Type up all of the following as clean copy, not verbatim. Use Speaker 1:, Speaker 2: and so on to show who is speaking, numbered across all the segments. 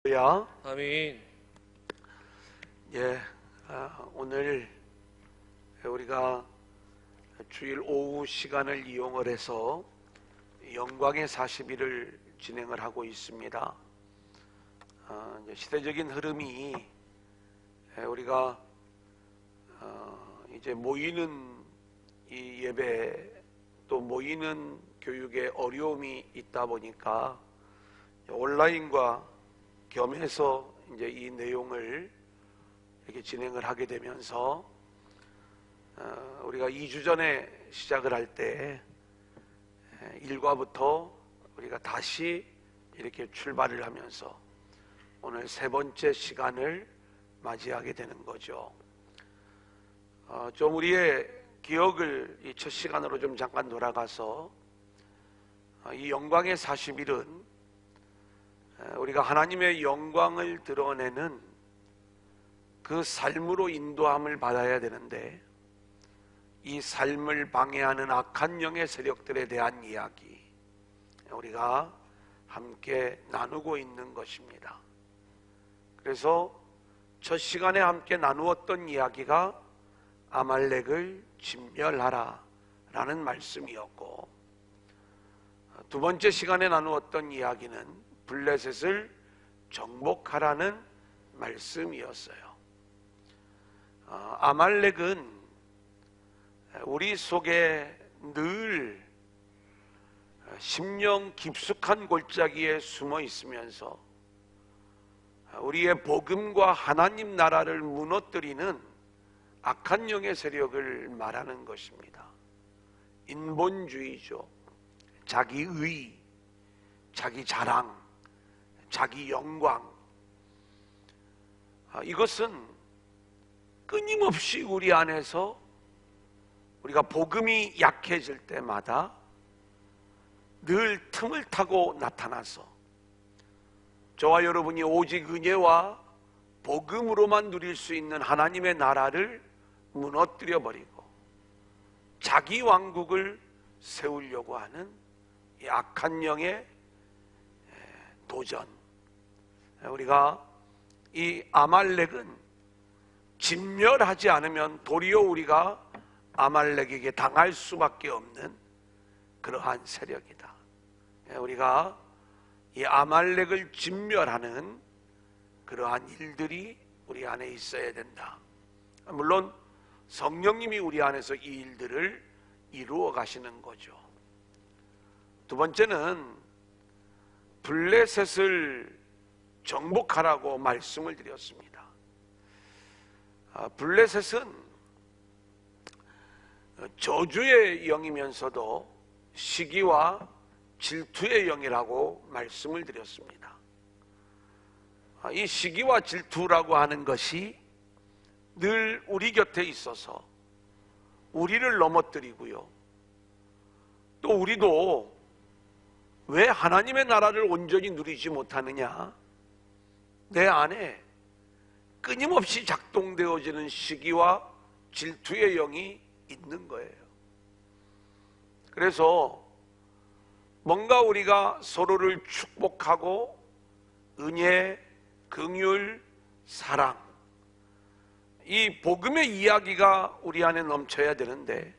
Speaker 1: 야,
Speaker 2: 아멘.
Speaker 1: 예, 오늘 우리가 주일 오후 시간을 이용을 해서 영광의 40일을 진행을 하고 있습니다. 이제 시대적인 흐름이 우리가 이제 모이는 이 예배 또 모이는 교육에 어려움이 있다 보니까 온라인과 겸해서 이제 이 내용을 이렇게 진행을 하게 되면서 우리가 2주 전에 시작을 할 때 1과부터 우리가 다시 이렇게 출발을 하면서 오늘 세 번째 시간을 맞이하게 되는 거죠. 좀 우리의 기억을 이 첫 시간으로 좀 잠깐 돌아가서 이 영광의 40일은 우리가 하나님의 영광을 드러내는 그 삶으로 인도함을 받아야 되는데 이 삶을 방해하는 악한 영의 세력들에 대한 이야기 우리가 함께 나누고 있는 것입니다. 그래서 첫 시간에 함께 나누었던 이야기가 아말렉을 진멸하라 라는 말씀이었고, 두 번째 시간에 나누었던 이야기는 블레셋을 정복하라는 말씀이었어요. 아말렉은 우리 속에 늘 심령 깊숙한 골짜기에 숨어 있으면서 우리의 복음과 하나님 나라를 무너뜨리는 악한 영의 세력을 말하는 것입니다. 인본주의죠. 자기의, 자기 자랑, 자기 영광, 이것은 끊임없이 우리 안에서 우리가 복음이 약해질 때마다 늘 틈을 타고 나타나서 저와 여러분이 오직 은혜와 복음으로만 누릴 수 있는 하나님의 나라를 무너뜨려 버리고 자기 왕국을 세우려고 하는 이 악한 영의 도전. 우리가 이 아말렉은 진멸하지 않으면 도리어 우리가 아말렉에게 당할 수밖에 없는 그러한 세력이다. 우리가 이 아말렉을 진멸하는 그러한 일들이 우리 안에 있어야 된다. 물론 성령님이 우리 안에서 이 일들을 이루어 가시는 거죠. 두 번째는 블레셋을 정복하라고 말씀을 드렸습니다. 블레셋은 저주의 영이면서도 시기와 질투의 영이라고 말씀을 드렸습니다. 이 시기와 질투라고 하는 것이 늘 우리 곁에 있어서 우리를 넘어뜨리고요, 또 우리도 왜 하나님의 나라를 온전히 누리지 못하느냐, 내 안에 끊임없이 작동되어지는 시기와 질투의 영이 있는 거예요. 그래서 뭔가 우리가 서로를 축복하고 은혜, 긍휼, 사랑, 이 복음의 이야기가 우리 안에 넘쳐야 되는데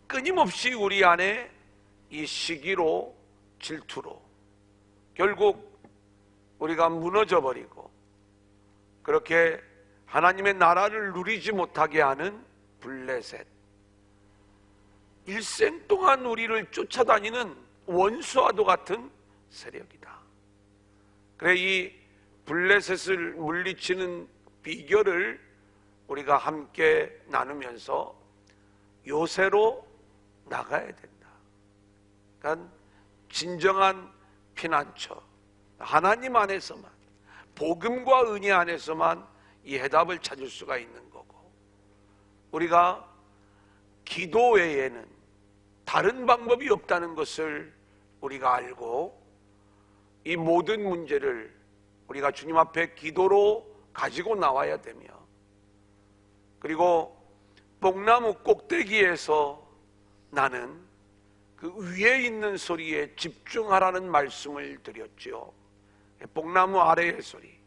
Speaker 1: 끊임없이 우리 안에 이 시기로 질투로 결국 우리가 무너져 버리고 그렇게 하나님의 나라를 누리지 못하게 하는 블레셋, 일생 동안 우리를 쫓아다니는 원수와도 같은 세력이다. 그래 이 블레셋을 물리치는 비결을 우리가 함께 나누면서 요새로 나가야 된다. 그러니까 진정한 피난처, 하나님 안에서만, 복음과 은혜 안에서만 이 해답을 찾을 수가 있는 거고, 우리가 기도 외에는 다른 방법이 없다는 것을 우리가 알고 이 모든 문제를 우리가 주님 앞에 기도로 가지고 나와야 되며, 그리고 뽕나무 꼭대기에서 나는 그 위에 있는 소리에 집중하라는 말씀을 드렸죠. 뽕나무 아래의 소리,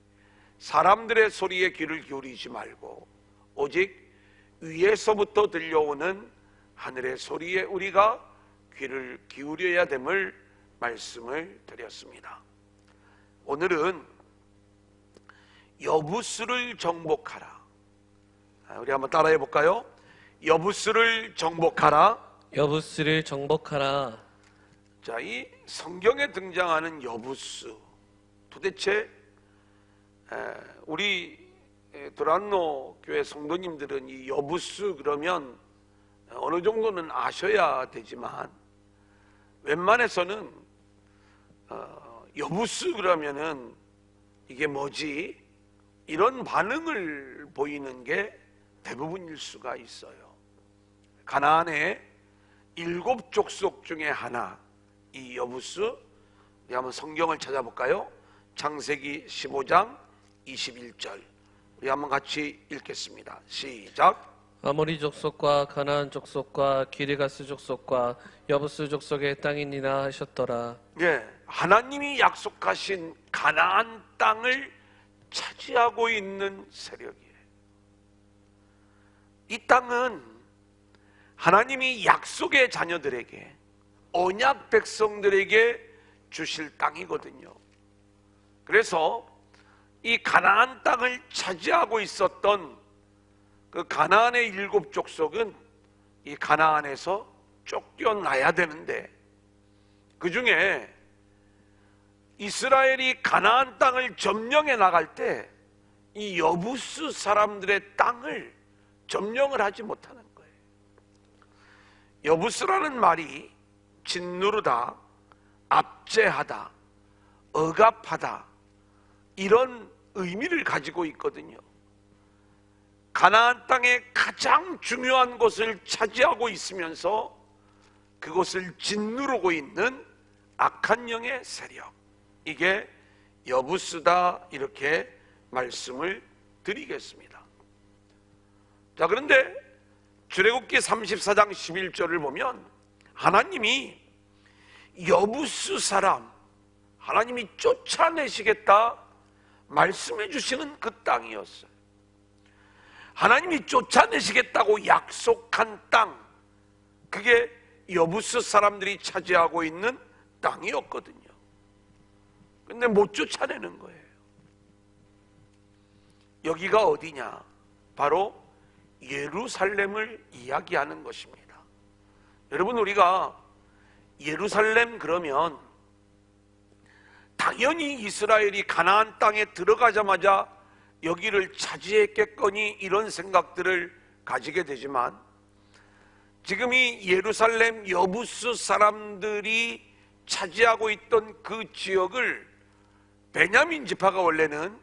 Speaker 1: 사람들의 소리에 귀를 기울이지 말고 오직 위에서부터 들려오는 하늘의 소리에 우리가 귀를 기울여야 됨을 말씀을 드렸습니다. 오늘은 여부수를 정복하라. 우리 한번 따라해 볼까요? 여부수를 정복하라.
Speaker 2: 여부수를 정복하라.
Speaker 1: 자, 이 성경에 등장하는 여부수, 도대체 우리 도란노 교회 성도님들은 이 여부수 그러면 어느 정도는 아셔야 되지만 웬만해서는 여부수 그러면은 이게 뭐지? 이런 반응을 보이는 게 대부분일 수가 있어요. 가나안의 7 족속 중에 하나, 이 여부수. 우리 한번 성경을 찾아볼까요? 창세기 15장 21절. 우리 한번 같이 읽겠습니다. 시작.
Speaker 2: 아모리 족속과 가나안 족속과 기르가스 족속과 여부스 족속의 땅이니라 하셨더라.
Speaker 1: 예, 하나님이 약속하신 가나안 땅을 차지하고 있는 세력이에요. 이 땅은 하나님이 약속의 자녀들에게, 언약 백성들에게 주실 땅이거든요. 그래서 이 가나안 땅을 차지하고 있었던 그 가나안의 7 족속은 이 가나안에서 쫓겨나야 되는데, 그 중에 이스라엘이 가나안 땅을 점령해 나갈 때 이 여부수 사람들의 땅을 점령을 하지 못하는 거예요. 여부수라는 말이 짓누르다, 압제하다, 억압하다, 이런 의미를 가지고 있거든요. 가나안 땅의 가장 중요한 곳을 차지하고 있으면서 그곳을 짓누르고 있는 악한 영의 세력, 이게 여부수다, 이렇게 말씀을 드리겠습니다. 자, 그런데 출애굽기 34장 11절을 보면 하나님이 여부수 사람, 하나님이 쫓아내시겠다 말씀해 주시는 그 땅이었어요. 하나님이 쫓아내시겠다고 약속한 땅, 그게 여부수 사람들이 차지하고 있는 땅이었거든요. 근데 못 쫓아내는 거예요. 여기가 어디냐? 바로 예루살렘을 이야기하는 것입니다. 여러분, 우리가 예루살렘 그러면 당연히 이스라엘이 가나안 땅에 들어가자마자 여기를 차지했겠거니 이런 생각들을 가지게 되지만, 지금 이 예루살렘 여부수 사람들이 차지하고 있던 그 지역을 베냐민 지파가 원래는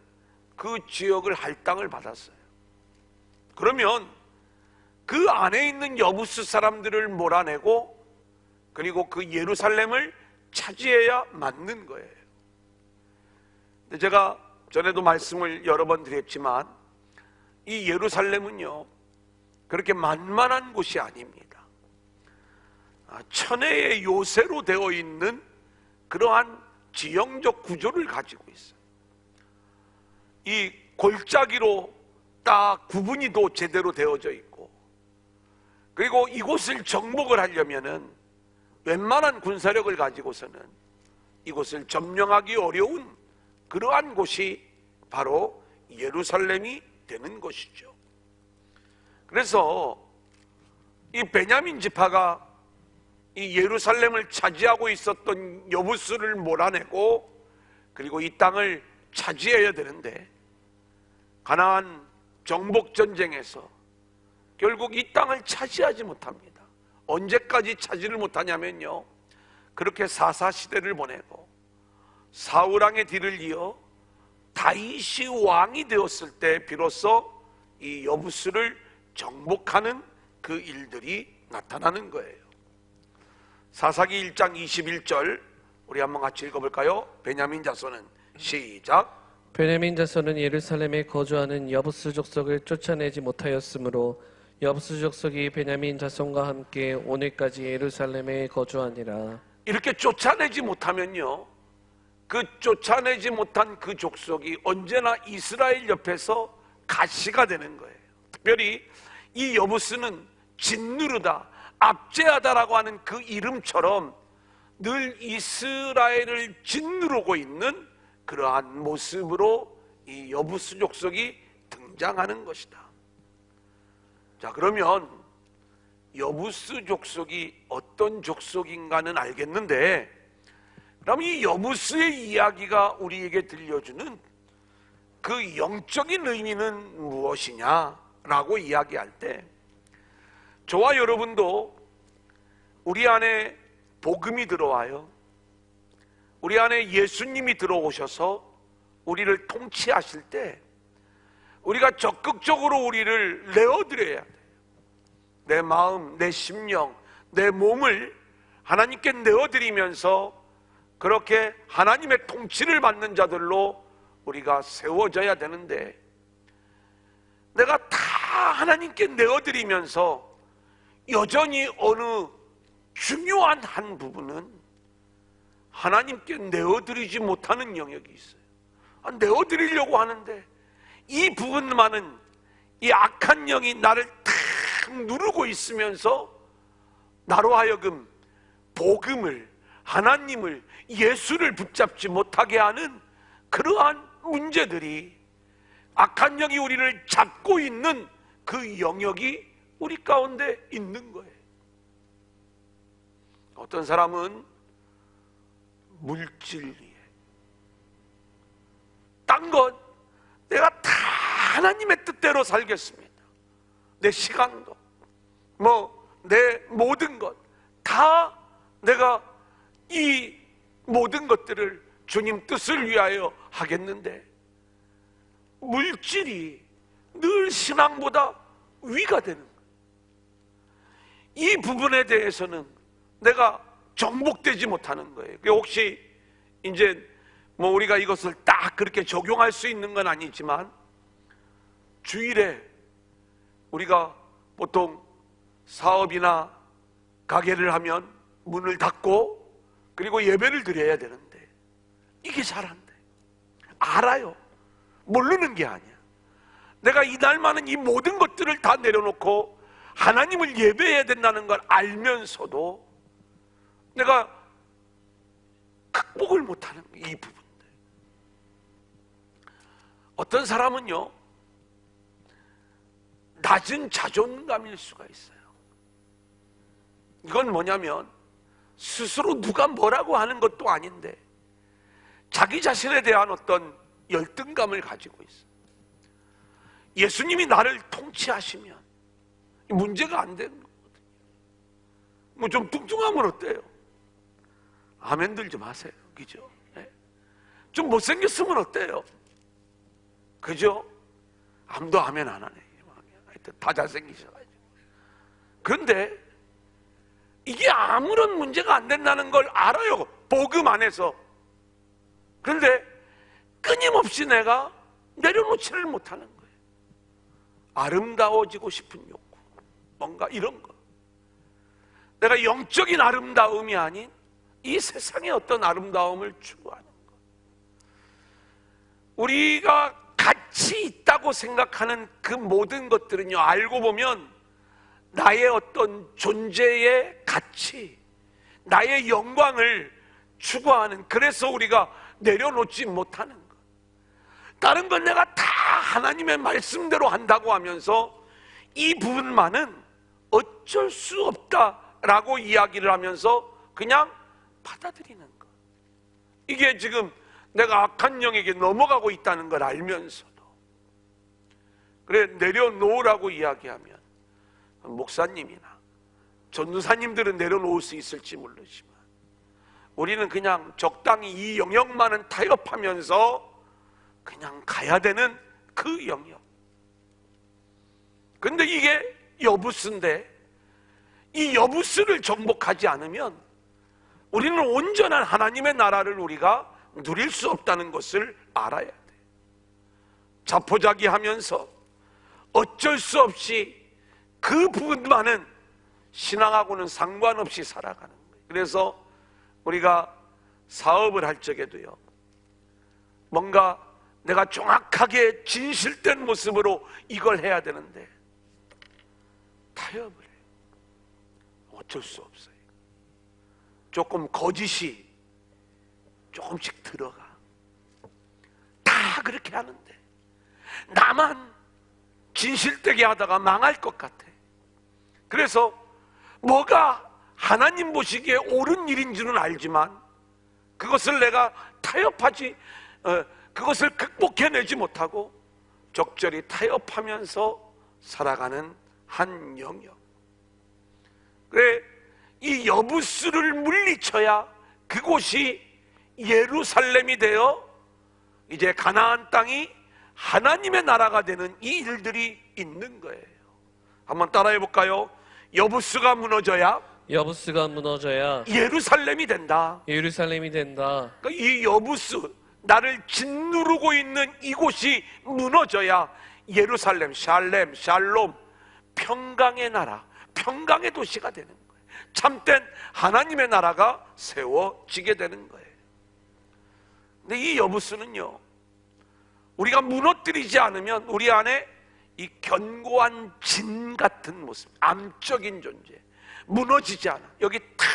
Speaker 1: 그 지역을 할당을 받았어요. 그러면 그 안에 있는 여부수 사람들을 몰아내고 그리고 그 예루살렘을 차지해야 맞는 거예요. 근데 제가 전에도 말씀을 여러 번 드렸지만 이 예루살렘은요, 그렇게 만만한 곳이 아닙니다. 천혜의 요새로 되어 있는 그러한 지형적 구조를 가지고 있어요. 이 골짜기로 딱 구분이 또 제대로 되어져 있고, 그리고 이곳을 정복을 하려면은 웬만한 군사력을 가지고서는 이곳을 점령하기 어려운 그러한 곳이 바로 예루살렘이 되는 것이죠. 그래서 이 베냐민 지파가 이 예루살렘을 차지하고 있었던 여부수를 몰아내고 그리고 이 땅을 차지해야 되는데, 가나안 정복 전쟁에서 결국 이 땅을 차지하지 못합니다. 언제까지 차지를 못하냐면요, 그렇게 사사시대를 보내고 사울왕의 뒤를 이어 다윗이 왕이 되었을 때 비로소 이 여부수를 정복하는 그 일들이 나타나는 거예요. 사사기 1장 21절 우리 한번 같이 읽어볼까요? 베냐민 자손은 시작.
Speaker 2: 베냐민 자손은 예루살렘에 거주하는 여부스 족속을 쫓아내지 못하였으므로 여부스 족속이 베냐민 자손과 함께 오늘까지 예루살렘에 거주하니라.
Speaker 1: 이렇게 쫓아내지 못하면요, 그 쫓아내지 못한 그 족속이 언제나 이스라엘 옆에서 가시가 되는 거예요. 특별히 이 여부스는 진누르다, 압제하다라고 하는 그 이름처럼 늘 이스라엘을 짓누르고 있는 그러한 모습으로 이 여부스 족속이 등장하는 것이다. 자, 그러면 여부스 족속이 어떤 족속인가는 알겠는데, 그럼 이 여부스의 이야기가 우리에게 들려주는 그 영적인 의미는 무엇이냐라고 이야기할 때, 저와 여러분도 우리 안에 복음이 들어와요. 우리 안에 예수님이 들어오셔서 우리를 통치하실 때 우리가 적극적으로 우리를 내어드려야 돼요. 내 마음, 내 심령, 내 몸을 하나님께 내어드리면서 그렇게 하나님의 통치를 받는 자들로 우리가 세워져야 되는데, 내가 다 하나님께 내어드리면서 여전히 어느 중요한 한 부분은 하나님께 내어드리지 못하는 영역이 있어요. 내어드리려고 하는데 이 부분만은 이 악한 영이 나를 탁 누르고 있으면서 나로 하여금 복음을, 하나님을, 예수를 붙잡지 못하게 하는 그러한 문제들이, 악한 영이 우리를 잡고 있는 그 영역이 우리 가운데 있는 거예요. 어떤 사람은 물질 위에, 딴 것 내가 다 하나님의 뜻대로 살겠습니다. 내 시간도 내 모든 것 다 내가 이 모든 것들을 주님 뜻을 위하여 하겠는데, 물질이 늘 신앙보다 위가 되는 거예요. 이 부분에 대해서는 내가 정복되지 못하는 거예요. 혹시 이제 우리가 이것을 딱 그렇게 적용할 수 있는 건 아니지만, 주일에 우리가 보통 사업이나 가게를 하면 문을 닫고 그리고 예배를 드려야 되는데 이게 잘 안 돼. 알아요. 모르는 게 아니야. 내가 이날만은 이 모든 것들을 다 내려놓고 하나님을 예배해야 된다는 걸 알면서도 내가 극복을 못하는 이 부분들. 어떤 사람은요, 낮은 자존감일 수가 있어요. 이건 뭐냐면 스스로 누가 뭐라고 하는 것도 아닌데 자기 자신에 대한 어떤 열등감을 가지고 있어요. 예수님이 나를 통치하시면 문제가 안 되는 거거든요. 좀 뚱뚱하면 어때요? 아멘들 좀 하세요. 그죠? 네? 좀 못생겼으면 어때요? 그죠? 아무도 아멘 안 하네. 하여튼 다 잘생기셔가지고. 그런데 이게 아무런 문제가 안 된다는 걸 알아요. 복음 안에서. 그런데 끊임없이 내가 내려놓지를 못하는 거예요. 아름다워지고 싶은 욕구, 뭔가 이런 거. 내가 영적인 아름다움이 아닌 이 세상의 어떤 아름다움을 추구하는 것. 우리가 가치 있다고 생각하는 그 모든 것들은요, 알고 보면 나의 어떤 존재의 가치, 나의 영광을 추구하는, 그래서 우리가 내려놓지 못하는 것. 다른 건 내가 다 하나님의 말씀대로 한다고 하면서 이 부분만은 어쩔 수 없다라고 이야기를 하면서 그냥 받아들이는 것. 이게 지금 내가 악한 영에게 넘어가고 있다는 걸 알면서도. 그래, 내려놓으라고 이야기하면 목사님이나 전도사님들은 내려놓을 수 있을지 모르지만 우리는 그냥 적당히 이 영역만은 타협하면서 그냥 가야 되는 그 영역. 근데 이게 여부스인데, 이 여부스를 정복하지 않으면 우리는 온전한 하나님의 나라를 우리가 누릴 수 없다는 것을 알아야 돼. 자포자기하면서 어쩔 수 없이 그 부분만은 신앙하고는 상관없이 살아가는 거예요. 그래서 우리가 사업을 할 적에도요, 뭔가 내가 정확하게 진실된 모습으로 이걸 해야 되는데 타협을 해요. 어쩔 수 없어요. 조금 거짓이 조금씩 들어가. 다 그렇게 하는데 나만 진실되게 하다가 망할 것 같아. 그래서 뭐가 하나님 보시기에 옳은 일인지는 알지만 그것을 내가 타협하지, 그것을 극복해내지 못하고 적절히 타협하면서 살아가는 한 영역. 그래, 이 여부스를 물리쳐야 그곳이 예루살렘이 되어 이제 가나안 땅이 하나님의 나라가 되는 이 일들이 있는 거예요. 한번 따라해 볼까요? 여부스가 무너져야
Speaker 2: 여부스가 무너져야
Speaker 1: 예루살렘이 된다.
Speaker 2: 예루살렘이 된다.
Speaker 1: 그러니까 이 여부스, 나를 짓누르고 있는 이곳이 무너져야 예루살렘, 샬렘, 샬롬, 평강의 나라, 평강의 도시가 되는 거예요. 참된 하나님의 나라가 세워지게 되는 거예요. 근데 이 여부스는요, 우리가 무너뜨리지 않으면 우리 안에 이 견고한 진 같은 모습, 암적인 존재, 무너지지 않아. 여기 탁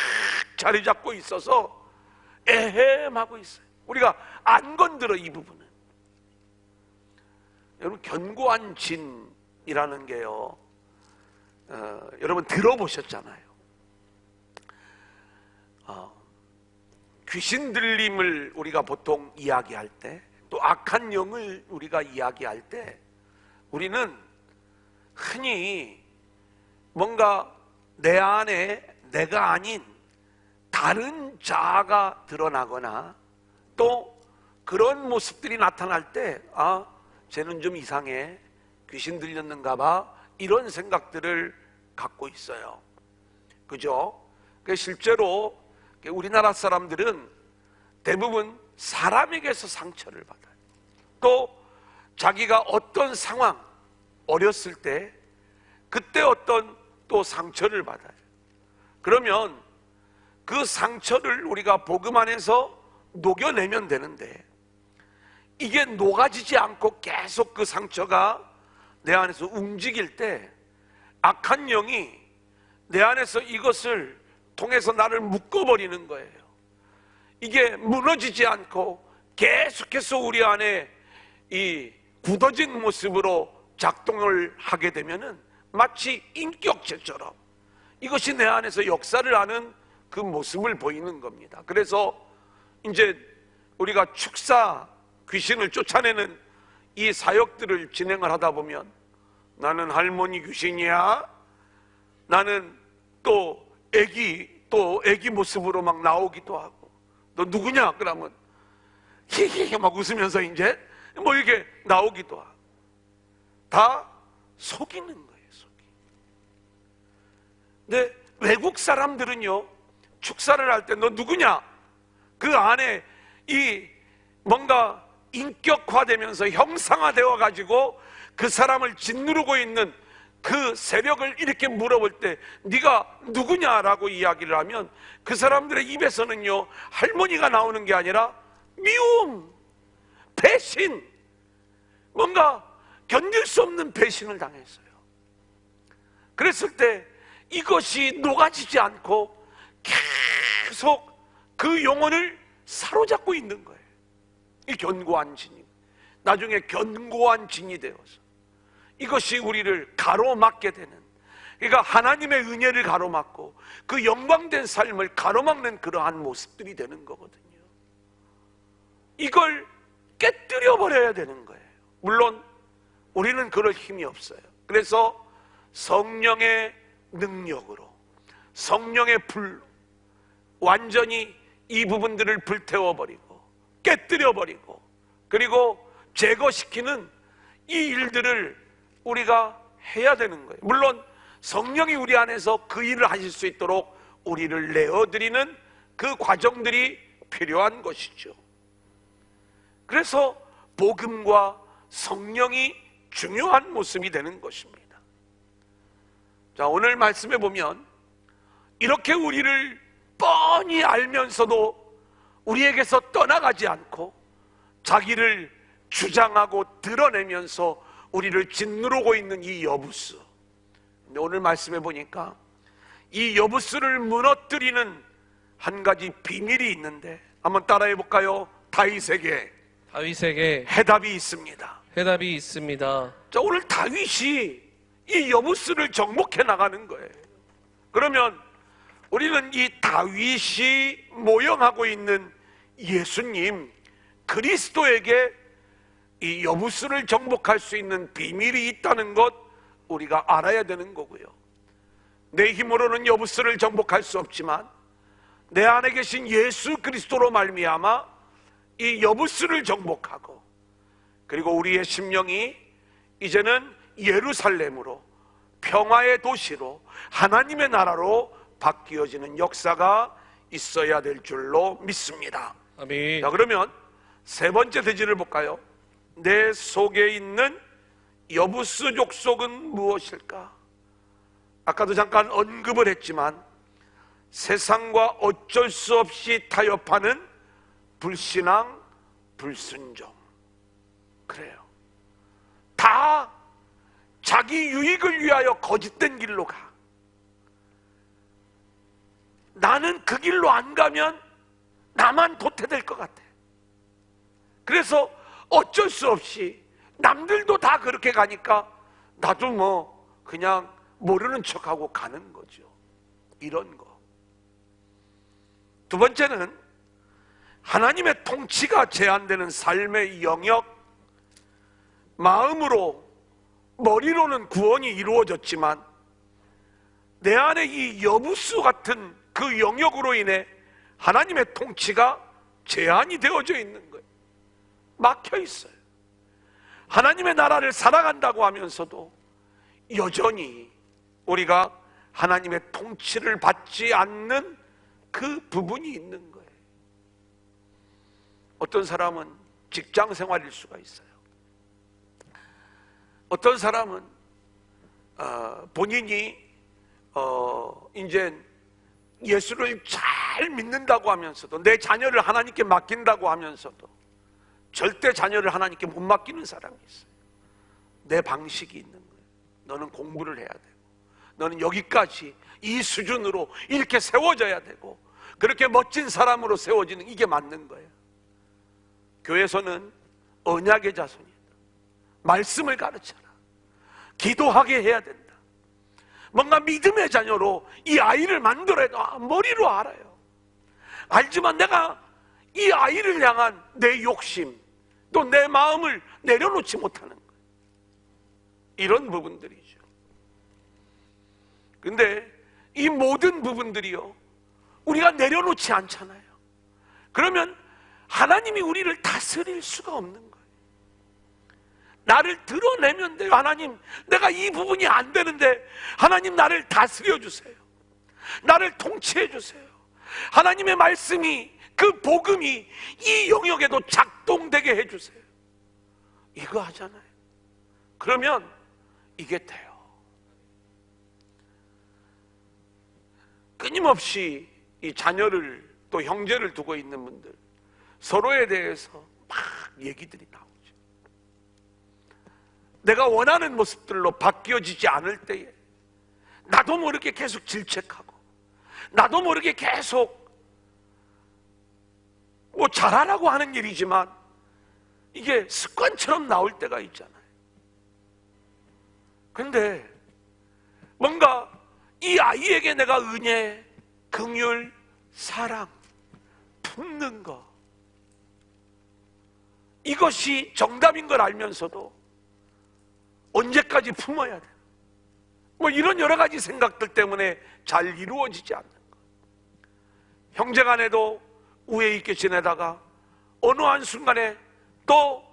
Speaker 1: 자리 잡고 있어서 에헴하고 있어요. 우리가 안 건드려, 이 부분은. 여러분, 견고한 진이라는 게요, 여러분 들어보셨잖아요. 귀신 들림을 우리가 보통 이야기할 때, 또 악한 영을 우리가 이야기할 때, 우리는 흔히 뭔가 내 안에 내가 아닌 다른 자아가 드러나거나 또 그런 모습들이 나타날 때, 아, 쟤는 좀 이상해, 귀신 들렸는가 봐, 이런 생각들을 갖고 있어요. 그죠? 실제로 우리나라 사람들은 대부분 사람에게서 상처를 받아요. 또 자기가 어떤 상황, 어렸을 때 그때 어떤 또 상처를 받아요. 그러면 그 상처를 우리가 복음 안에서 녹여내면 되는데, 이게 녹아지지 않고 계속 그 상처가 내 안에서 움직일 때 악한 영이 내 안에서 이것을 통해서 나를 묶어버리는 거예요. 이게 무너지지 않고 계속해서 우리 안에 이 굳어진 모습으로 작동을 하게 되면은 마치 인격체처럼 이것이 내 안에서 역사를 하는 그 모습을 보이는 겁니다. 그래서 이제 우리가 축사, 귀신을 쫓아내는 이 사역들을 진행을 하다 보면, 나는 할머니 귀신이야, 나는 또 애기 모습으로 막 나오기도 하고, 너 누구냐? 그러면 히히히 막 웃으면서 이제 뭐 이렇게 나오기도 하고, 다 속이는 거예요, 속이. 근데 외국 사람들은요, 축사를 할 때 너 누구냐? 그 안에 이 뭔가 인격화되면서 형상화되어 가지고 그 사람을 짓누르고 있는 그 세력을 이렇게 물어볼 때 네가 누구냐라고 이야기를 하면 그 사람들의 입에서는요, 할머니가 나오는 게 아니라 미움, 배신, 뭔가 견딜 수 없는 배신을 당했어요. 그랬을 때 이것이 녹아지지 않고 계속 그 영혼을 사로잡고 있는 거예요. 이 견고한 진이 나중에 견고한 진이 되어서 이것이 우리를 가로막게 되는, 그러니까 하나님의 은혜를 가로막고 그 영광된 삶을 가로막는 그러한 모습들이 되는 거거든요. 이걸 깨뜨려 버려야 되는 거예요. 물론 우리는 그럴 힘이 없어요. 그래서 성령의 능력으로, 성령의 불로 완전히 이 부분들을 불태워버리고 깨뜨려버리고 그리고 제거시키는 이 일들을 우리가 해야 되는 거예요. 물론 성령이 우리 안에서 그 일을 하실 수 있도록 우리를 내어드리는 그 과정들이 필요한 것이죠. 그래서 복음과 성령이 중요한 모습이 되는 것입니다. 자, 오늘 말씀해 보면 이렇게 우리를 뻔히 알면서도 우리에게서 떠나가지 않고 자기를 주장하고 드러내면서 우리를 짓누르고 있는 이 여부스. 근데 오늘 말씀해 보니까 이 여부스를 무너뜨리는 한 가지 비밀이 있는데 한번 따라해 볼까요? 다윗에게 해답이 있습니다.
Speaker 2: 해답이 있습니다.
Speaker 1: 자, 오늘 다윗이 이 여부스를 정복해 나가는 거예요. 그러면 우리는 이 다윗이 모형하고 있는 예수님 그리스도에게 이 여부스를 정복할 수 있는 비밀이 있다는 것 우리가 알아야 되는 거고요. 내 힘으로는 여부스를 정복할 수 없지만 내 안에 계신 예수 그리스도로 말미암아 이 여부스를 정복하고, 그리고 우리의 심령이 이제는 예루살렘으로, 평화의 도시로, 하나님의 나라로 바뀌어지는 역사가 있어야 될 줄로 믿습니다.
Speaker 2: 아멘.
Speaker 1: 자, 그러면 세 번째 대지를 볼까요? 내 속에 있는 여부스 족속은 무엇일까? 아까도 잠깐 언급을 했지만 세상과 어쩔 수 없이 타협하는 불신앙, 불순종. 그래요. 다 자기 유익을 위하여 거짓된 길로 가. 나는 그 길로 안 가면 나만 도태될 것 같아. 그래서 어쩔 수 없이 남들도 다 그렇게 가니까 나도 뭐 그냥 모르는 척하고 가는 거죠. 이런 거. 두 번째는 하나님의 통치가 제한되는 삶의 영역. 마음으로, 머리로는 구원이 이루어졌지만 내 안에 이 여부수 같은 그 영역으로 인해 하나님의 통치가 제한이 되어져 있는 거예요. 막혀 있어요. 하나님의 나라를 살아간다고 하면서도 여전히 우리가 하나님의 통치를 받지 않는 그 부분이 있는 거예요. 어떤 사람은 직장 생활일 수가 있어요. 어떤 사람은 본인이 이제 예수를 잘 믿는다고 하면서도, 내 자녀를 하나님께 맡긴다고 하면서도 절대 자녀를 하나님께 못 맡기는 사람이 있어요. 내 방식이 있는 거예요. 너는 공부를 해야 되고, 너는 여기까지 이 수준으로 이렇게 세워져야 되고, 그렇게 멋진 사람으로 세워지는 이게 맞는 거예요. 교회에서는 언약의 자손이다. 말씀을 가르쳐라. 기도하게 해야 된다. 뭔가 믿음의 자녀로 이 아이를 만들어야 돼. 머리로 알아요. 알지만 내가 이 아이를 향한 내 욕심, 또 내 마음을 내려놓지 못하는 거예요. 이런 부분들이죠. 근데 이 모든 부분들이요, 우리가 내려놓지 않잖아요. 그러면 하나님이 우리를 다스릴 수가 없는 거예요. 나를 드러내면 돼요. 하나님, 내가 이 부분이 안 되는데 하나님 나를 다스려 주세요. 나를 통치해 주세요. 하나님의 말씀이, 그 복음이 이 영역에도 작동되게 해 주세요. 이거 하잖아요. 그러면 이게 돼요. 끊임없이 이 자녀를, 또 형제를 두고 있는 분들, 서로에 대해서 막 얘기들이 나오죠. 내가 원하는 모습들로 바뀌어지지 않을 때에 나도 모르게 계속 질책하고, 나도 모르게 계속 뭐 잘하라고 하는 일이지만 이게 습관처럼 나올 때가 있잖아요. 근데 뭔가 이 아이에게 내가 은혜, 긍휼, 사랑 품는 거, 이것이 정답인 걸 알면서도 언제까지 품어야 돼? 뭐 이런 여러 가지 생각들 때문에 잘 이루어지지 않는 거. 형제간에도 우애 있게 지내다가 어느 한순간에 또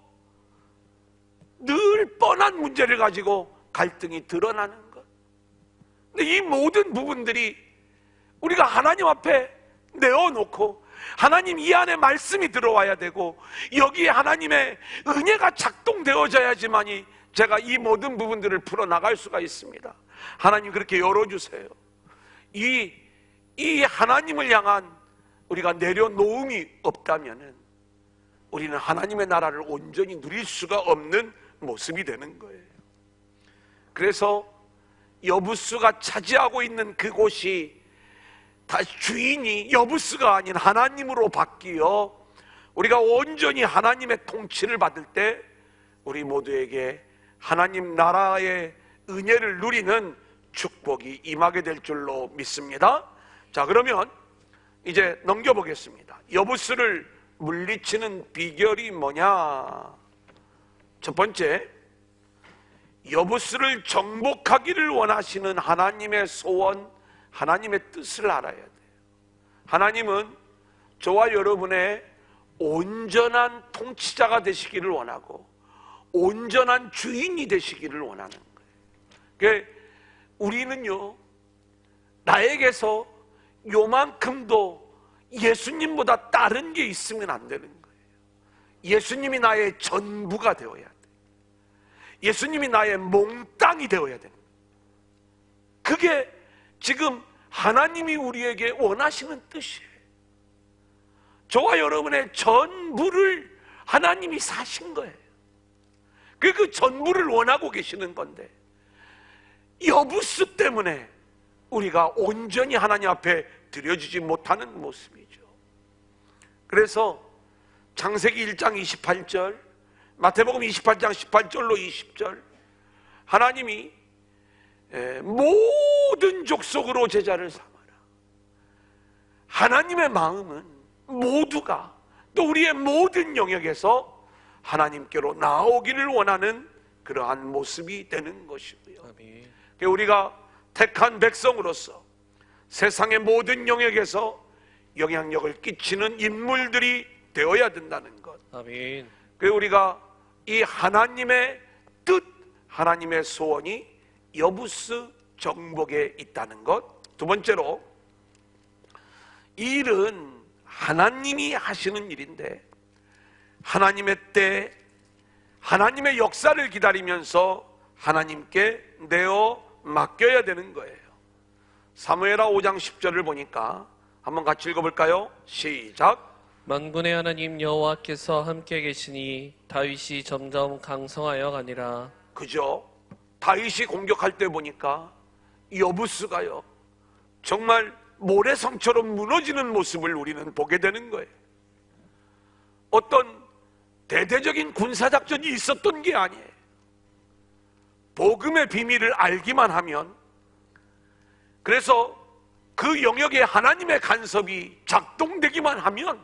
Speaker 1: 늘 뻔한 문제를 가지고 갈등이 드러나는 것. 근데 이 모든 부분들이 우리가 하나님 앞에 내어놓고, 하나님 이 안에 말씀이 들어와야 되고, 여기에 하나님의 은혜가 작동되어져야지만이 제가 이 모든 부분들을 풀어나갈 수가 있습니다. 하나님 그렇게 열어주세요. 이 하나님을 향한 우리가 내려놓음이 없다면은 우리는 하나님의 나라를 온전히 누릴 수가 없는 모습이 되는 거예요. 그래서 여부스가 차지하고 있는 그곳이 다시 주인이 여부스가 아닌 하나님으로 바뀌어 우리가 온전히 하나님의 통치를 받을 때 우리 모두에게 하나님 나라의 은혜를 누리는 축복이 임하게 될 줄로 믿습니다. 자, 그러면 이제 넘겨보겠습니다. 여부스를 물리치는 비결이 뭐냐? 첫 번째, 여부스를 정복하기를 원하시는 하나님의 소원, 하나님의 뜻을 알아야 돼요. 하나님은 저와 여러분의 온전한 통치자가 되시기를 원하고 온전한 주인이 되시기를 원하는 거예요. 그러니까 우리는요, 나에게서 요만큼도 예수님보다 다른 게 있으면 안 되는 거예요. 예수님이 나의 전부가 되어야 돼. 예수님이 나의 몽땅이 되어야 돼. 그게 지금 하나님이 우리에게 원하시는 뜻이에요. 저와 여러분의 전부를 하나님이 사신 거예요. 그 전부를 원하고 계시는 건데 여부스 때문에 우리가 온전히 하나님 앞에 드려지지 못하는 모습이죠. 그래서 창세기 1장 28절, 마태복음 28장 18절로 20절, 하나님이 모든 족속으로 제자를 삼아라. 하나님의 마음은 모두가 또 우리의 모든 영역에서 하나님께로 나오기를 원하는 그러한 모습이 되는 것이고요.
Speaker 2: 아멘.
Speaker 1: 우리가 택한 백성으로서 세상의 모든 영역에서 영향력을 끼치는 인물들이 되어야 된다는 것.
Speaker 2: 아멘.
Speaker 1: 우리가 이 하나님의 뜻, 하나님의 소원이 여부스 정복에 있다는 것. 두 번째로, 이 일은 하나님이 하시는 일인데 하나님의 때, 하나님의 역사를 기다리면서 하나님께 내어 맡겨야 되는 거예요. 사무엘하 5장 10절을 보니까 한번 같이 읽어볼까요? 시작.
Speaker 2: 만군의 하나님 여호와께서 함께 계시니 다윗이 점점 강성하여 가니라.
Speaker 1: 그죠? 다윗이 공격할 때 보니까 여부스가요, 정말 모래성처럼 무너지는 모습을 우리는 보게 되는 거예요. 어떤 대대적인 군사작전이 있었던 게 아니에요. 복음의 비밀을 알기만 하면, 그래서 그 영역에 하나님의 간섭이 작동되기만 하면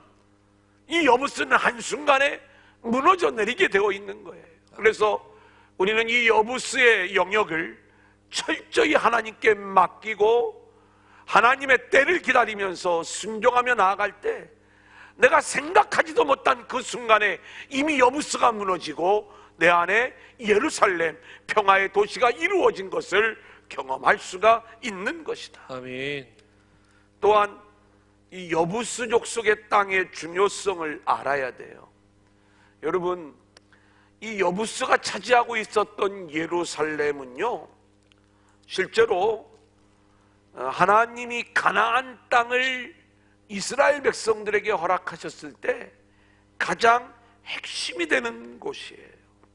Speaker 1: 이 여부스는 한순간에 무너져 내리게 되어 있는 거예요. 그래서 우리는 이 여부스의 영역을 철저히 하나님께 맡기고 하나님의 때를 기다리면서 순종하며 나아갈 때 내가 생각하지도 못한 그 순간에 이미 여부스가 무너지고 내 안에 예루살렘 평화의 도시가 이루어진 것을 경험할 수가 있는 것이다.
Speaker 2: 아멘.
Speaker 1: 또한 이 여부스 족속의 땅의 중요성을 알아야 돼요. 여러분, 이 여부스가 차지하고 있었던 예루살렘은요, 실제로 하나님이 가나안 땅을 이스라엘 백성들에게 허락하셨을 때 가장 핵심이 되는 곳이에요.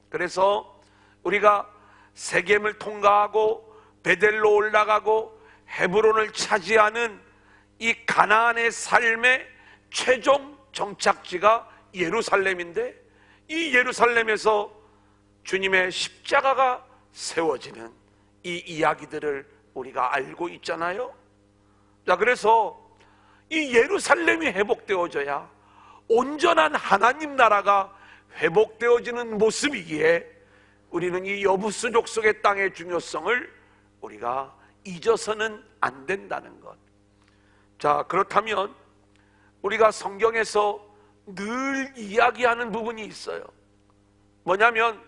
Speaker 1: 그래서 우리가 세겜을 통과하고 베델로 올라가고 헤브론을 차지하는 이 가나안의 삶의 최종 정착지가 예루살렘인데, 이 예루살렘에서 주님의 십자가가 세워지는 이 이야기들을 우리가 알고 있잖아요. 자, 그래서 이 예루살렘이 회복되어져야 온전한 하나님 나라가 회복되어지는 모습이기에 우리는 이 여부스 족속의 땅의 중요성을 우리가 잊어서는 안 된다는 것. 자, 그렇다면 우리가 성경에서 늘 이야기하는 부분이 있어요. 뭐냐면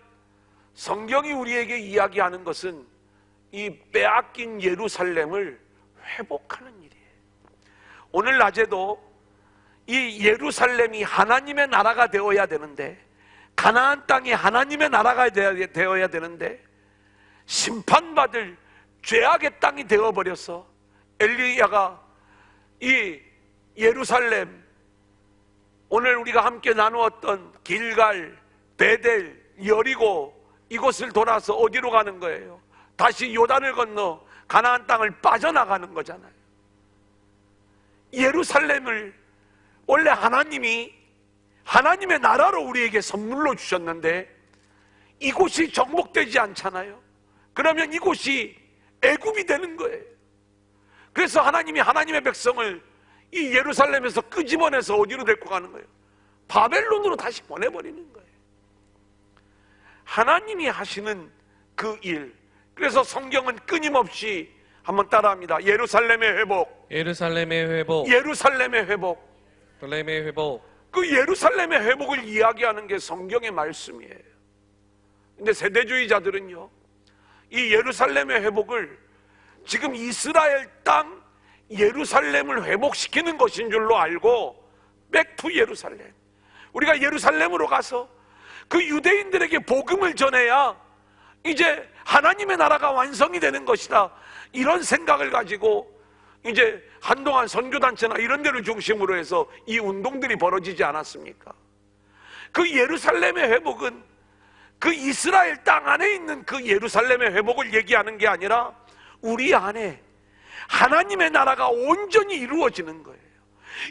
Speaker 1: 성경이 우리에게 이야기하는 것은 이 빼앗긴 예루살렘을 회복하는 일이에요. 오늘 낮에도 이 예루살렘이 하나님의 나라가 되어야 되는데, 가나안 땅이 하나님의 나라가 되어야 되는데 심판받을 죄악의 땅이 되어버려서 엘리야가 이 예루살렘 오늘 우리가 함께 나누었던 길갈, 베델, 여리고 이곳을 돌아서 어디로 가는 거예요? 다시 요단을 건너 가나안 땅을 빠져나가는 거잖아요. 예루살렘을 원래 하나님의 나라로 우리에게 선물로 주셨는데 이곳이 정복되지 않잖아요. 그러면 이곳이 애굽이 되는 거예요. 그래서 하나님이 하나님의 백성을 이 예루살렘에서 끄집어내서 어디로 데리고 가는 거예요? 바벨론으로 다시 보내버리는 거예요. 하나님이 하시는 그 일. 그래서 성경은 끊임없이 한번 따라합니다. 예루살렘의 회복,
Speaker 2: 예루살렘의 회복,
Speaker 1: 예루살렘의 회복.
Speaker 2: 예루살렘의 회복.
Speaker 1: 그 예루살렘의 회복을 이야기하는 게 성경의 말씀이에요. 근데 세대주의자들은요, 이 예루살렘의 회복을 지금 이스라엘 땅 예루살렘을 회복시키는 것인 줄로 알고 백투 예루살렘, 우리가 예루살렘으로 가서 그 유대인들에게 복음을 전해야 이제 하나님의 나라가 완성이 되는 것이다, 이런 생각을 가지고 이제 한동안 선교단체나 이런 데를 중심으로 해서 이 운동들이 벌어지지 않았습니까? 그 예루살렘의 회복은 그 이스라엘 땅 안에 있는 그 예루살렘의 회복을 얘기하는 게 아니라 우리 안에 하나님의 나라가 온전히 이루어지는 거예요.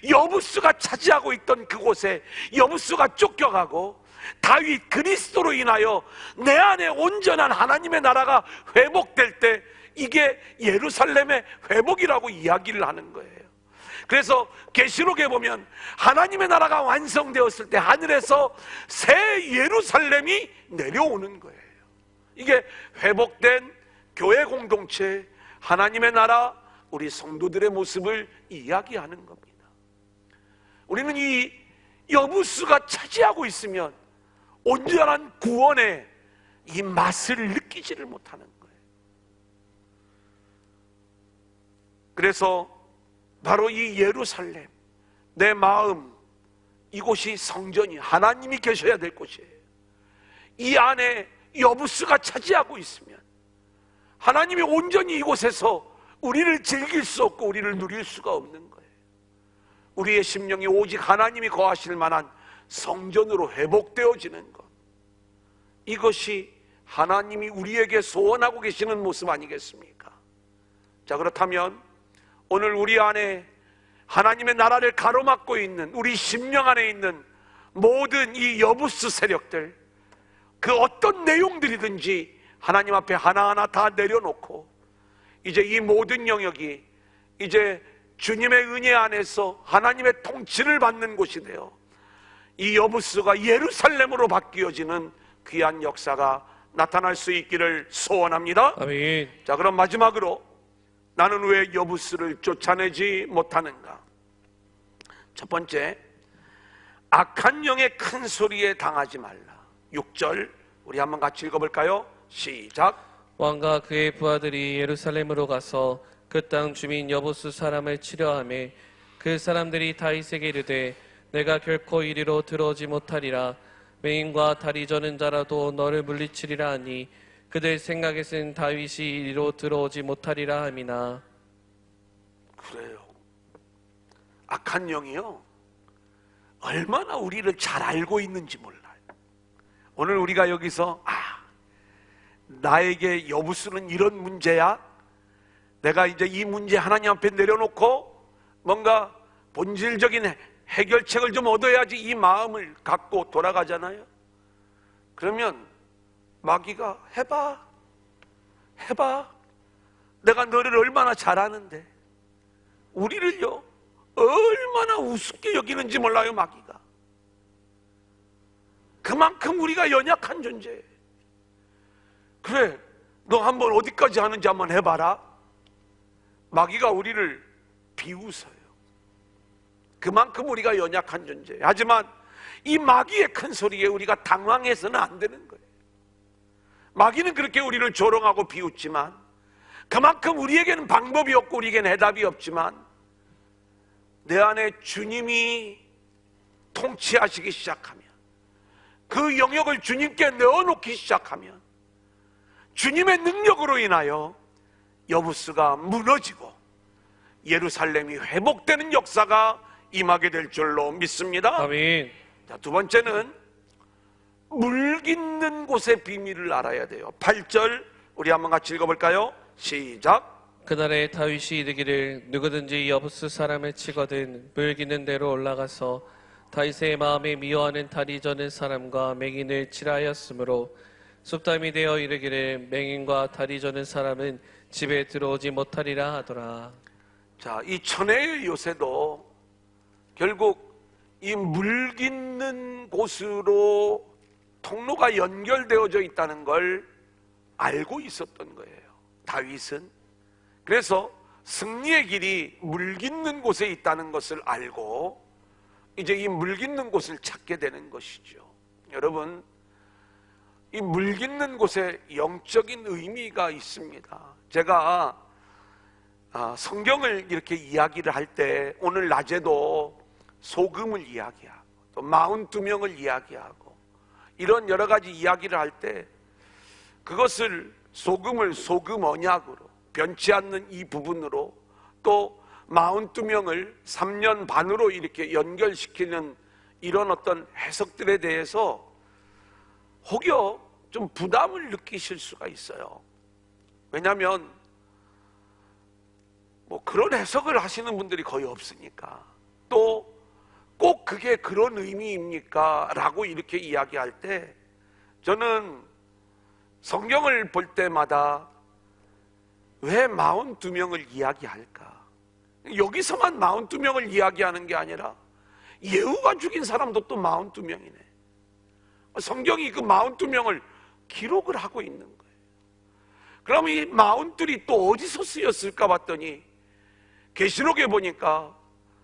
Speaker 1: 여부수가 차지하고 있던 그곳에 여부수가 쫓겨가고 다윗 그리스도로 인하여 내 안에 온전한 하나님의 나라가 회복될 때 이게 예루살렘의 회복이라고 이야기를 하는 거예요. 그래서 계시록에 보면 하나님의 나라가 완성되었을 때 하늘에서 새 예루살렘이 내려오는 거예요. 이게 회복된 교회 공동체, 하나님의 나라, 우리 성도들의 모습을 이야기하는 겁니다. 우리는 이 여부수가 차지하고 있으면 온전한 구원의 이 맛을 느끼지를 못하는 거예요. 그래서 바로 이 예루살렘, 내 마음, 이곳이 성전이 하나님이 계셔야 될 곳이에요. 이 안에 여부수가 차지하고 있으면 하나님이 온전히 이곳에서 우리를 즐길 수 없고 우리를 누릴 수가 없는 거예요. 우리의 심령이 오직 하나님이 거하실 만한 성전으로 회복되어지는 것, 이것이 하나님이 우리에게 소원하고 계시는 모습 아니겠습니까? 자, 그렇다면 오늘 우리 안에 하나님의 나라를 가로막고 있는 우리 심령 안에 있는 모든 이 여부수 세력들, 그 어떤 내용들이든지 하나님 앞에 하나하나 다 내려놓고 이제 이 모든 영역이 이제 주님의 은혜 안에서 하나님의 통치를 받는 곳이 되어 이 여부수가 예루살렘으로 바뀌어지는 귀한 역사가 나타날 수 있기를 소원합니다.
Speaker 2: 아멘.
Speaker 1: 자, 그럼 마지막으로 나는 왜 여부수를 쫓아내지 못하는가? 첫 번째, 악한 영의 큰 소리에 당하지 말라. 6절 우리 한번 같이 읽어볼까요? 시작.
Speaker 2: 왕과 그의 부하들이 예루살렘으로 가서 그 땅 주민 여부수 사람을 치려하매 그 사람들이 다윗에게 이르되 내가 결코 이리로 들어오지 못하리라. 맹인과 다리 저는 자라도 너를 물리치리라 하니 그들 생각에는 다윗이 이리로 들어오지 못하리라 함이나.
Speaker 1: 그래요. 악한 영이요, 얼마나 우리를 잘 알고 있는지 몰라요. 오늘 우리가 여기서 나에게 여부수는 이런 문제야, 내가 이제 이 문제 하나님 앞에 내려놓고 뭔가 본질적인 해결책을 좀 얻어야지 이 마음을 갖고 돌아가잖아요. 그러면 마귀가 해봐 내가 너를 얼마나 잘 아는데, 우리를요 얼마나 우습게 여기는지 몰라요. 마귀가 그만큼 우리가 연약한 존재예요. 그래, 너 한번 어디까지 하는지 한번 해봐라. 마귀가 우리를 비웃어요. 그만큼 우리가 연약한 존재예요. 하지만 이 마귀의 큰 소리에 우리가 당황해서는 안 되는 거예요. 마귀는 그렇게 우리를 조롱하고 비웃지만 그만큼 우리에게는 방법이 없고 우리에게는 해답이 없지만 내 안에 주님이 통치하시기 시작하면, 그 영역을 주님께 내어놓기 시작하면 주님의 능력으로 인하여 여부수가 무너지고 예루살렘이 회복되는 역사가 임하게 될 줄로 믿습니다.
Speaker 2: 아멘.
Speaker 1: 자, 두 번째는 물 깃는 곳의 비밀을 알아야 돼요. 8절 우리 한번 같이 읽어볼까요? 시작.
Speaker 2: 그날에 다윗이 이르기를 누구든지 여부스 사람을 치거든 물 기는 데로 올라가서 다윗의 마음에 미워하는 다리 저는 사람과 맹인을 치라하였으므로 속담이 되어 이르기를 맹인과 다리 저는 사람은 집에 들어오지 못하리라 하더라.
Speaker 1: 자, 이 천혜의 요새도 결국 이 물 깃는 곳으로 통로가 연결되어져 있다는 걸 알고 있었던 거예요, 다윗은. 그래서 승리의 길이 물 깃는 곳에 있다는 것을 알고 이제 이 물 깃는 곳을 찾게 되는 것이죠. 여러분, 이 물 깃는 곳에 영적인 의미가 있습니다. 제가 성경을 이렇게 이야기를 할 때 오늘 낮에도 소금을 이야기하고 또 42명을 이야기하고 이런 여러 가지 이야기를 할 때 그것을 소금을 소금 언약으로 변치 않는 이 부분으로 또 42명을 3년 반으로 이렇게 연결시키는 이런 어떤 해석들에 대해서 혹여 좀 부담을 느끼실 수가 있어요. 왜냐하면 뭐 그런 해석을 하시는 분들이 거의 없으니까, 또 꼭 그게 그런 의미입니까? 라고 이렇게 이야기할 때 저는 성경을 볼 때마다 왜 42명을 이야기할까? 여기서만 42명을 이야기하는 게 아니라 예후가 죽인 사람도 또 42명이네. 성경이 그 42명을 기록을 하고 있는 거예요. 그럼 이 42이 또 어디서 쓰였을까 봤더니 계시록에 보니까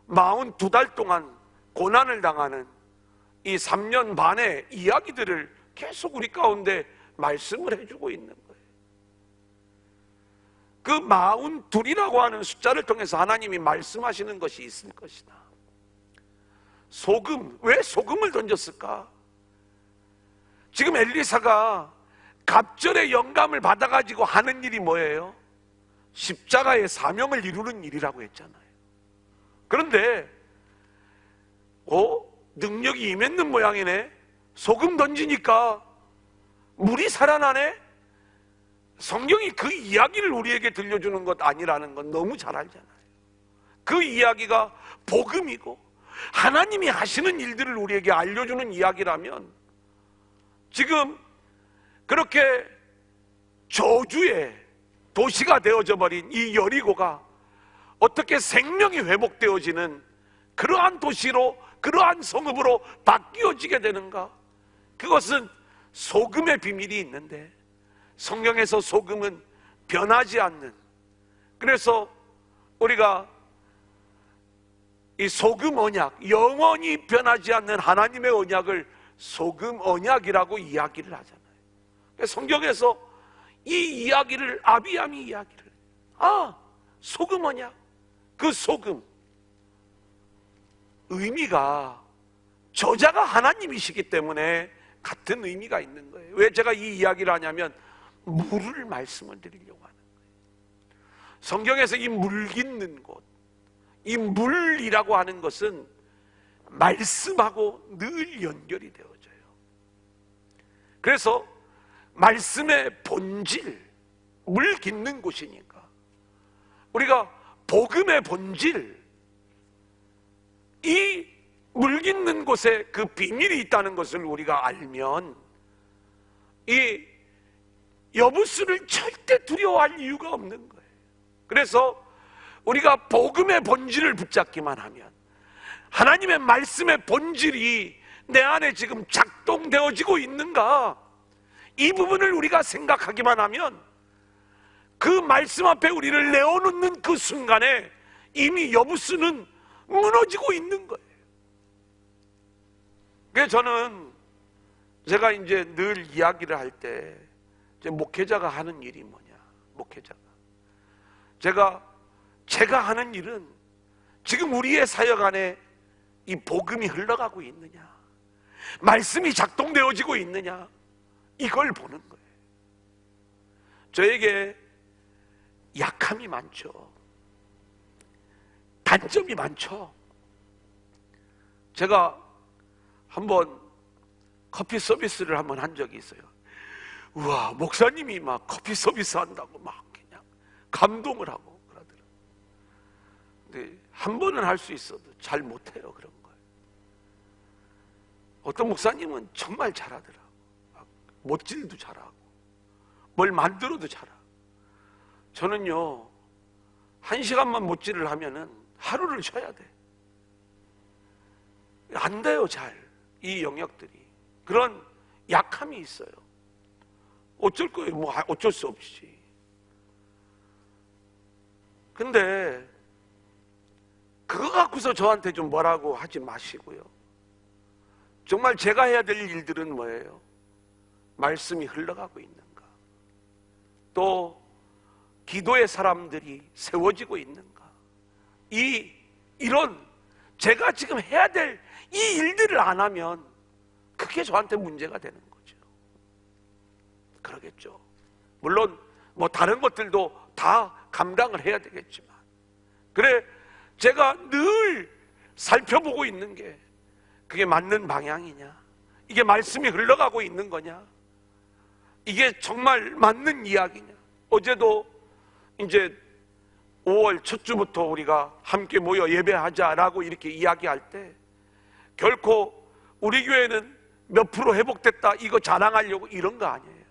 Speaker 1: 42달 동안 고난을 당하는 이 3년 반의 이야기들을 계속 우리 가운데 말씀을 해주고 있는 거예요. 그 42이라고 하는 숫자를 통해서 하나님이 말씀하시는 것이 있을 것이다. 소금, 왜 소금을 던졌을까? 지금 엘리사가 갑절의 영감을 받아가지고 하는 일이 뭐예요? 십자가의 사명을 이루는 일이라고 했잖아요. 그런데 능력이 임했는 모양이네. 소금 던지니까 물이 살아나네. 성경이 그 이야기를 우리에게 들려주는 것 아니라는 건 너무 잘 알잖아요. 그 이야기가 복음이고 하나님이 하시는 일들을 우리에게 알려주는 이야기라면, 지금 그렇게 저주의 도시가 되어져 버린 이 여리고가 어떻게 생명이 회복되어지는 그러한 도시로, 그러한 성읍으로 바뀌어지게 되는가? 그것은 소금의 비밀이 있는데 성경에서 소금은 변하지 않는, 그래서 우리가 이 소금 언약, 영원히 변하지 않는 하나님의 언약을 소금 언약이라고 이야기를 하잖아요. 성경에서 이 이야기를 아비함이 이야기를, 소금 언약, 그 소금 의미가 저자가 하나님이시기 때문에 같은 의미가 있는 거예요. 왜 제가 이 이야기를 하냐면 물을 말씀을 드리려고 하는 거예요. 성경에서 이 물 깃는 곳, 이 물이라고 하는 것은 말씀하고 늘 연결이 되어져요. 그래서 말씀의 본질, 물 깃는 곳이니까 우리가 복음의 본질, 이 물 깃는 곳에 그 비밀이 있다는 것을 우리가 알면 이 여부수를 절대 두려워할 이유가 없는 거예요. 그래서 우리가 복음의 본질을 붙잡기만 하면, 하나님의 말씀의 본질이 내 안에 지금 작동되어지고 있는가, 이 부분을 우리가 생각하기만 하면 그 말씀 앞에 우리를 내어놓는 그 순간에 이미 여부수는 무너지고 있는 거예요. 그래서 저는 제가 이제 늘 이야기를 할 때 목회자가 하는 일이 뭐냐, 목회자가 제가 하는 일은 지금 우리의 사역 안에 이 복음이 흘러가고 있느냐, 말씀이 작동되어지고 있느냐, 이걸 보는 거예요. 저에게 약함이 많죠. 단점이 많죠. 제가 한번 커피 서비스를 한번 한 적이 있어요. 우와, 목사님이 막 커피 서비스 한다고 막 그냥 감동을 하고 그러더라고요. 근데 한 번은 할 수 있어도 잘 못해요, 그런 걸. 어떤 목사님은 정말 잘하더라고요. 못질도 잘하고 뭘 만들어도 잘하고. 저는요, 1시간만 못질을 하면은 하루를 쉬어야 돼. 안 돼요, 잘. 이 영역들이. 그런 약함이 있어요. 어쩔 거예요? 뭐 어쩔 수 없이. 근데 그거 갖고서 저한테 좀 뭐라고 하지 마시고요. 정말 제가 해야 될 일들은 뭐예요? 말씀이 흘러가고 있는가? 또 기도의 사람들이 세워지고 있는가? 이런 제가 지금 해야 될 이 일들을 안 하면 그게 저한테 문제가 되는 거죠. 그러겠죠. 물론 뭐 다른 것들도 다 감당을 해야 되겠지만, 그래 제가 늘 살펴보고 있는 게 그게 맞는 방향이냐, 이게 말씀이 흘러가고 있는 거냐, 이게 정말 맞는 이야기냐. 어제도 이제 5월 첫 주부터 우리가 함께 모여 예배하자라고 이렇게 이야기할 때 결코 우리 교회는 몇 프로 회복됐다 이거 자랑하려고 이런 거 아니에요.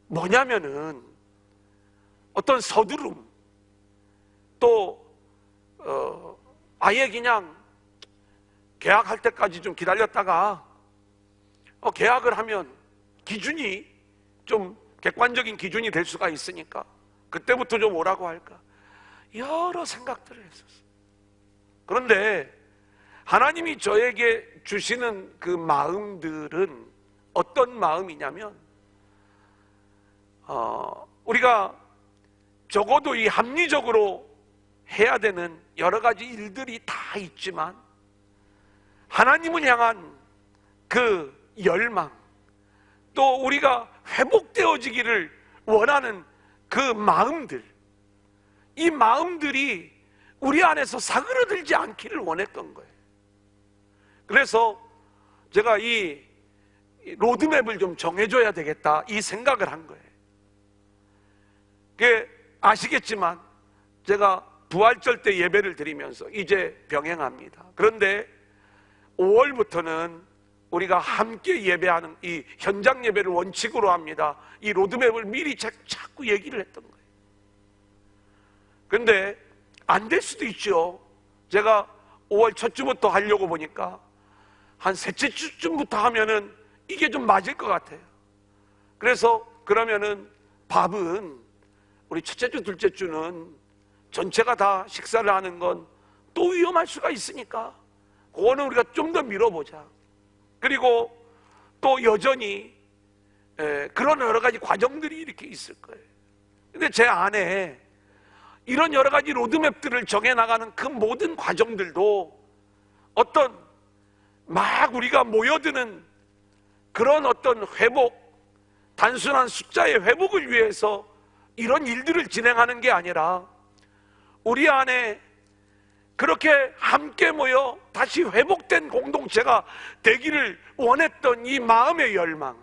Speaker 1: 뭐냐면은 어떤 서두름, 또 아예 그냥 계약할 때까지 좀 기다렸다가 계약을 하면 기준이 좀 객관적인 기준이 될 수가 있으니까 그때부터 좀 오라고 할까, 여러 생각들을 했었어요. 그런데 하나님이 저에게 주시는 그 마음들은 어떤 마음이냐면, 우리가 적어도 이 합리적으로 해야 되는 여러 가지 일들이 다 있지만 하나님을 향한 그 열망, 또 우리가 회복되어지기를 원하는 그 마음들, 이 마음들이 우리 안에서 사그러들지 않기를 원했던 거예요. 그래서 제가 이 로드맵을 좀 정해줘야 되겠다 이 생각을 한 거예요. 아시겠지만 제가 부활절 때 예배를 드리면서 이제 병행합니다. 그런데 5월부터는 우리가 함께 예배하는 이 현장 예배를 원칙으로 합니다. 이 로드맵을 미리 자꾸 얘기를 했던 거예요. 그런데 안 될 수도 있죠. 제가 5월 첫 주부터 하려고 보니까 한 셋째 주쯤부터 하면은 이게 좀 맞을 것 같아요. 그래서 그러면은 밥은 우리 첫째 주, 둘째 주는 전체가 다 식사를 하는 건 또 위험할 수가 있으니까 그거는 우리가 좀 더 미뤄보자. 그리고 또 여전히 그런 여러 가지 과정들이 이렇게 있을 거예요. 근데 제 안에 이런 여러 가지 로드맵들을 정해나가는 그 모든 과정들도 어떤 막 우리가 모여드는 그런 어떤 회복, 단순한 숫자의 회복을 위해서 이런 일들을 진행하는 게 아니라 우리 안에 그렇게 함께 모여 다시 회복된 공동체가 되기를 원했던 이 마음의 열망,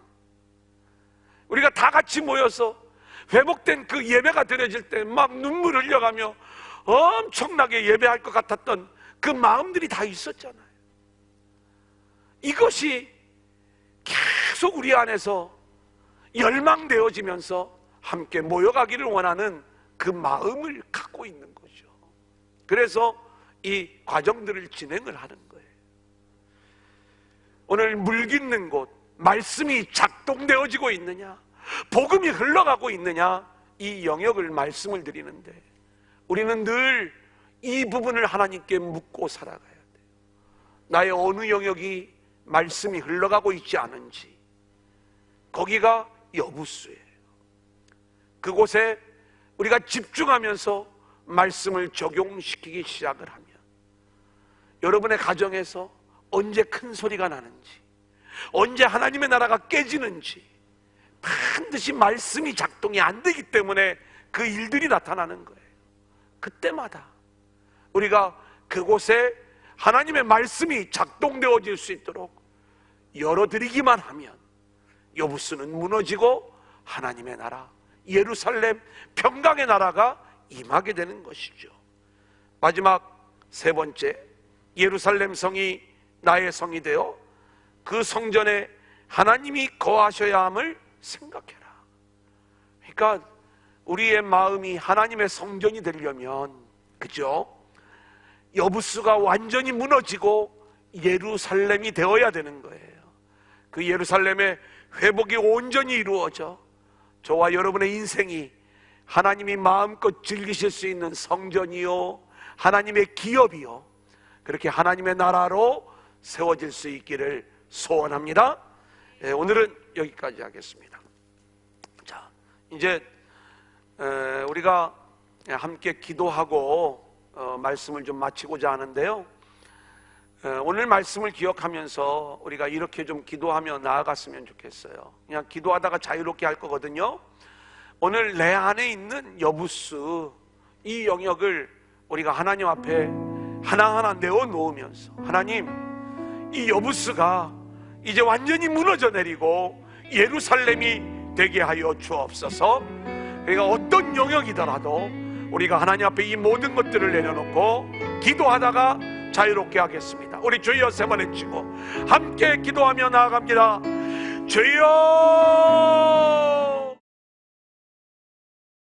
Speaker 1: 우리가 다 같이 모여서 회복된 그 예배가 드려질 때 막 눈물 흘려가며 엄청나게 예배할 것 같았던 그 마음들이 다 있었잖아요. 이것이 계속 우리 안에서 열망되어지면서 함께 모여가기를 원하는 그 마음을 갖고 있는 거죠. 그래서 이 과정들을 진행을 하는 거예요. 오늘 물 깃는 곳, 말씀이 작동되어지고 있느냐, 복음이 흘러가고 있느냐, 이 영역을 말씀을 드리는데 우리는 늘 이 부분을 하나님께 묻고 살아가야 돼요. 나의 어느 영역이 말씀이 흘러가고 있지 않은지, 거기가 여부수예요. 그곳에 우리가 집중하면서 말씀을 적용시키기 시작을 하면 여러분의 가정에서 언제 큰 소리가 나는지, 언제 하나님의 나라가 깨지는지 반드시 말씀이 작동이 안 되기 때문에 그 일들이 나타나는 거예요. 그때마다 우리가 그곳에 하나님의 말씀이 작동되어질 수 있도록 열어드리기만 하면 여부스는 무너지고 하나님의 나라, 예루살렘 평강의 나라가 임하게 되는 것이죠. 마지막 세 번째, 예루살렘 성이 나의 성이 되어 그 성전에 하나님이 거하셔야 함을 생각해라. 그러니까 우리의 마음이 하나님의 성전이 되려면, 그죠? 여부스가 완전히 무너지고 예루살렘이 되어야 되는 거예요. 그 예루살렘의 회복이 온전히 이루어져 저와 여러분의 인생이 하나님이 마음껏 즐기실 수 있는 성전이요, 하나님의 기업이요, 그렇게 하나님의 나라로 세워질 수 있기를 소원합니다. 오늘은 여기까지 하겠습니다. 자, 이제 우리가 함께 기도하고 말씀을 좀 마치고자 하는데요, 오늘 말씀을 기억하면서 우리가 이렇게 좀 기도하며 나아갔으면 좋겠어요. 그냥 기도하다가 자유롭게 할 거거든요. 오늘 내 안에 있는 여부스, 이 영역을 우리가 하나님 앞에 하나하나 내어놓으면서, 하나님, 이 여부스가 이제 완전히 무너져 내리고 예루살렘이 되게 하여 주옵소서. 그러니까 어떤 영역이더라도 우리가 하나님 앞에 이 모든 것들을 내려놓고 기도하다가 자유롭게 하겠습니다. 우리 주여 세 번 외치고 함께 기도하며 나아갑니다. 주여!